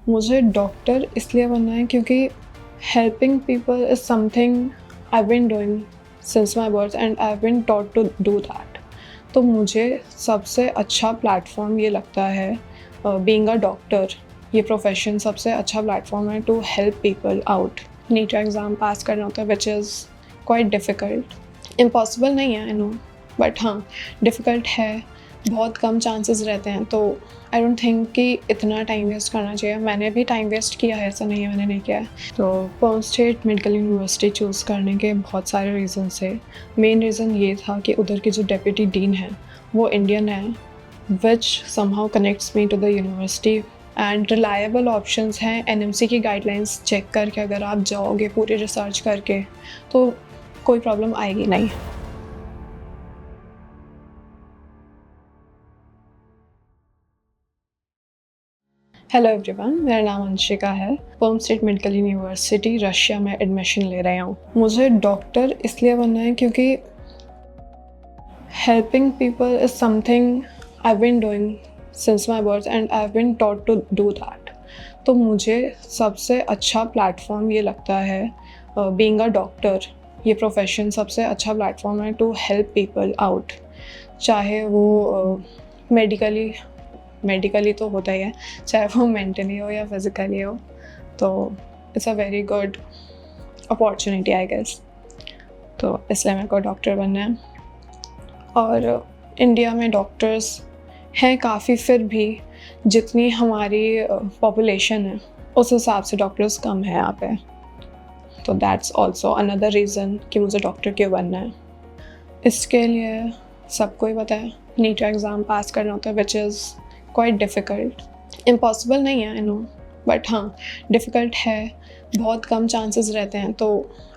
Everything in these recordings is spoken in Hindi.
मुझे डॉक्टर इसलिए बनना है क्योंकि helping people is something I been doing since my birth and I been taught to do that. तो मुझे सबसे अच्छा प्लेटफॉर्म ये लगता है बीइंग अ डॉक्टर। ये प्रोफेशन सबसे अच्छा प्लेटफॉर्म है to help people out. NEET exam pass करना होता है which is quite difficult. Impossible नहीं है आई नो, बट हाँ डिफ़िकल्ट है, बहुत कम चांसेस रहते हैं। तो आई डोंट थिंक कि इतना टाइम वेस्ट करना चाहिए। मैंने भी टाइम वेस्ट किया है, ऐसा नहीं है मैंने नहीं किया है। तो पर्म स्टेट मेडिकल यूनिवर्सिटी चूज़ करने के बहुत सारे रीज़न थे। मेन रीज़न ये था कि उधर की जो डेप्यूटी डीन है वो इंडियन है, which somehow connects me to the university. And reliable options हैं एनएमसी की गाइडलाइंस चेक करके। अगर आप जाओगे पूरी रिसर्च करके तो कोई प्रॉब्लम आएगी नहीं। हेलो एवरीवन, मेरा नाम अंशिका है। Perm state medical university Russia में एडमिशन ले रही हूँ। मुझे डॉक्टर इसलिए बनना है क्योंकि helping people is something I been doing since my birth and I been taught to do that. तो मुझे सबसे अच्छा प्लेटफॉर्म ये लगता है बीइंग अ डॉक्टर। ये प्रोफेशन सबसे अच्छा प्लेटफॉर्म है टू हेल्प पीपल आउट, चाहे वो मेडिकली तो होता ही है, चाहे वो मेंटली हो या फिज़िकली हो। तो it's a very good opportunity I guess. तो इसलिए मेरे को डॉक्टर बनना है। और इंडिया में डॉक्टर्स हैं काफ़ी, फिर भी जितनी हमारी पॉपुलेशन है उस हिसाब से डॉक्टर्स कम है यहाँ पे। तो दैट्स ऑल्सो अनदर रीज़न कि मुझे डॉक्टर क्यों बनना है। इसके लिए सबको ही पता है नीट एग्ज़ाम पास करना होता है which is quite difficult. Impossible नहीं है आई नो, बट हाँ डिफ़िकल्ट है, बहुत कम चांसेस रहते हैं। तो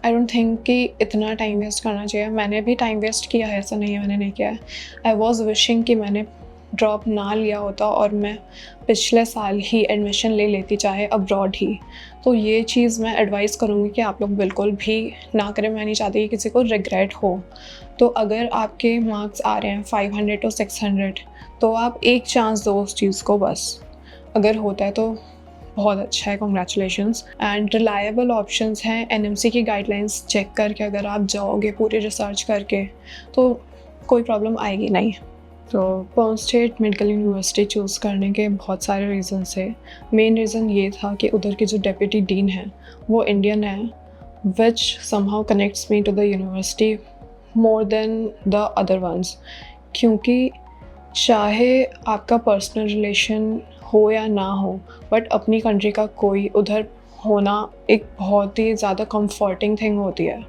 आई डोंट थिंक कि इतना टाइम वेस्ट करना चाहिए। मैंने भी टाइम वेस्ट किया है, ऐसा नहीं है मैंने नहीं किया है। आई वॉज़ विशिंग कि मैंने ड्रॉप ना लिया होता और मैं पिछले साल ही एडमिशन ले लेती, चाहे अब्रॉड ही। तो ये चीज़ मैं एडवाइस करूँगी कि आप लोग बिल्कुल भी ना करें। मैं नहीं चाहती कि किसी को रिग्रेट हो। तो अगर आपके मार्क्स आ रहे हैं 500 to 600 तो आप एक चांस दो उस चीज़ को बस। अगर होता है तो बहुत अच्छा है, कॉन्ग्रेचुलेशंस। एंड रिलायबल ऑप्शंस हैं एनएमसी की गाइडलाइंस चेक करके। अगर आप जाओगे पूरी रिसर्च करके तो कोई प्रॉब्लम आएगी नहीं। तो पर्म स्टेट मेडिकल यूनिवर्सिटी चूज़ करने के बहुत सारे रीज़न थे। मेन रीज़न ये था कि उधर की जो डेप्यूटी डीन है वो इंडियन है, which somehow connects me to the university more than the other ones. क्योंकि चाहे आपका पर्सनल रिलेशन हो या ना हो, बट अपनी कंट्री का कोई उधर होना एक बहुत ही ज़्यादा कंफर्टिंग थिंग होती है।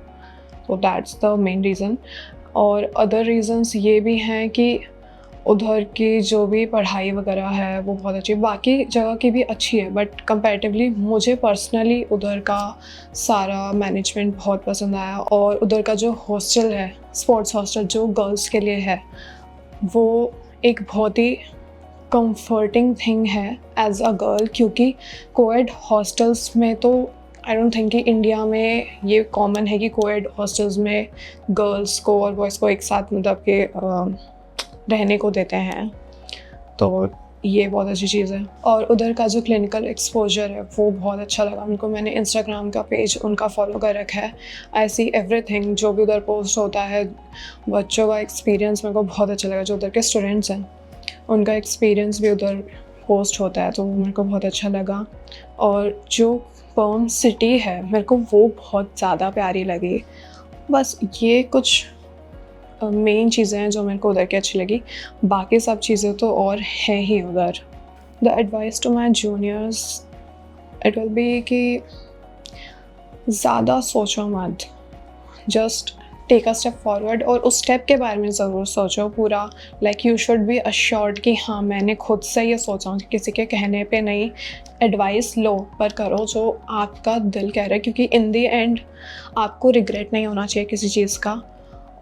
तो दैट्स द मेन रीज़न। और अदर रीज़न्स ये भी हैं कि उधर की जो भी पढ़ाई वगैरह है वो बहुत अच्छी, बाकी जगह की भी अच्छी है, बट कंपैरेटिवली मुझे पर्सनली उधर का सारा मैनेजमेंट बहुत पसंद आया। और उधर का जो हॉस्टल है, स्पोर्ट्स हॉस्टल जो गर्ल्स के लिए है, वो एक बहुत ही कंफर्टिंग थिंग है एज अ गर्ल। क्योंकि कोएड हॉस्टल्स में तो आई डोंट थिंक कि इंडिया में ये कॉमन है कि कोएड हॉस्टल्स में गर्ल्स को और बॉयज़ को एक साथ मतलब के रहने को देते हैं। तो ये बहुत अच्छी चीज़ है। और उधर का जो क्लिनिकल एक्सपोजर है वो बहुत अच्छा लगा उनको। मैंने इंस्टाग्राम का पेज उनका फॉलो कर रखा है। आई सी एवरीथिंग जो भी उधर पोस्ट होता है। बच्चों का एक्सपीरियंस मेरे को बहुत अच्छा लगा। जो उधर के स्टूडेंट्स हैं उनका एक्सपीरियंस भी उधर पोस्ट होता है, तो मेरे को बहुत अच्छा लगा। और जो पर्म सिटी है मेरे को वो बहुत ज़्यादा प्यारी लगी। बस ये कुछ मेन चीज़ें हैं जो मेरे को उधर की अच्छी लगी। बाकी सब चीज़ें तो और हैं ही उधर। The advice to my juniors it will be कि ज़्यादा सोचो मत, just take a step forward. और उस स्टेप के बारे में ज़रूर सोचो पूरा। Like you should be assured कि हाँ मैंने खुद से ये सोचा हूँ, किसी के कहने पे नहीं। एडवाइस लो पर करो जो आपका दिल कह रहा है, क्योंकि इन दी एंड आपको रिग्रेट नहीं होना चाहिए किसी चीज़ का।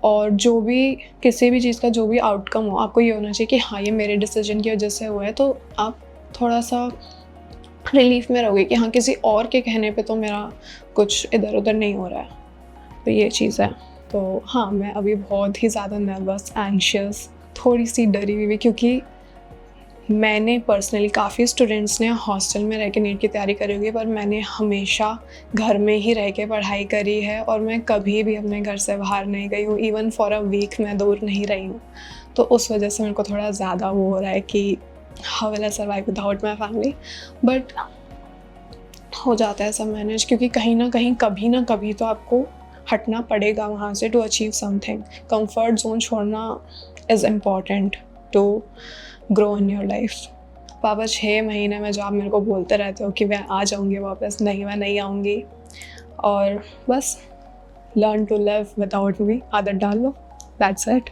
और जो भी किसी भी चीज़ का जो भी आउटकम हो, आपको ये होना चाहिए कि हाँ ये मेरे डिसीजन की वजह से हुआ है। तो आप थोड़ा सा रिलीफ में रहोगे कि हाँ किसी और के कहने पे तो मेरा कुछ इधर उधर नहीं हो रहा है। तो ये चीज़ है। तो हाँ मैं अभी बहुत ही ज़्यादा नर्वस, एंशियस, थोड़ी सी डरी हुई भी, क्योंकि मैंने पर्सनली काफ़ी स्टूडेंट्स ने हॉस्टल में रह के नीट की तैयारी करी होगी, पर मैंने हमेशा घर में ही रह के पढ़ाई करी है और मैं कभी भी अपने घर से बाहर नहीं गई हूँ। इवन फॉर अ वीक मैं दूर नहीं रही हूँ। तो उस वजह से मेरे को थोड़ा ज़्यादा वो हो रहा है कि how will I survive without my family. But हो जाता है सब मैनेज, क्योंकि कहीं ना कहीं कभी ना कभी तो आपको हटना पड़ेगा वहाँ से to achieve something. Comfort zone छोड़ना is important to grow in your life. पापा 6 महीने में जो आप मेरे को बोलते रहते हो कि मैं आ जाऊँगी वापस, नहीं मैं नहीं आऊँगी, और बस learn to live without me, आदत डाल लो, दैट्स इट।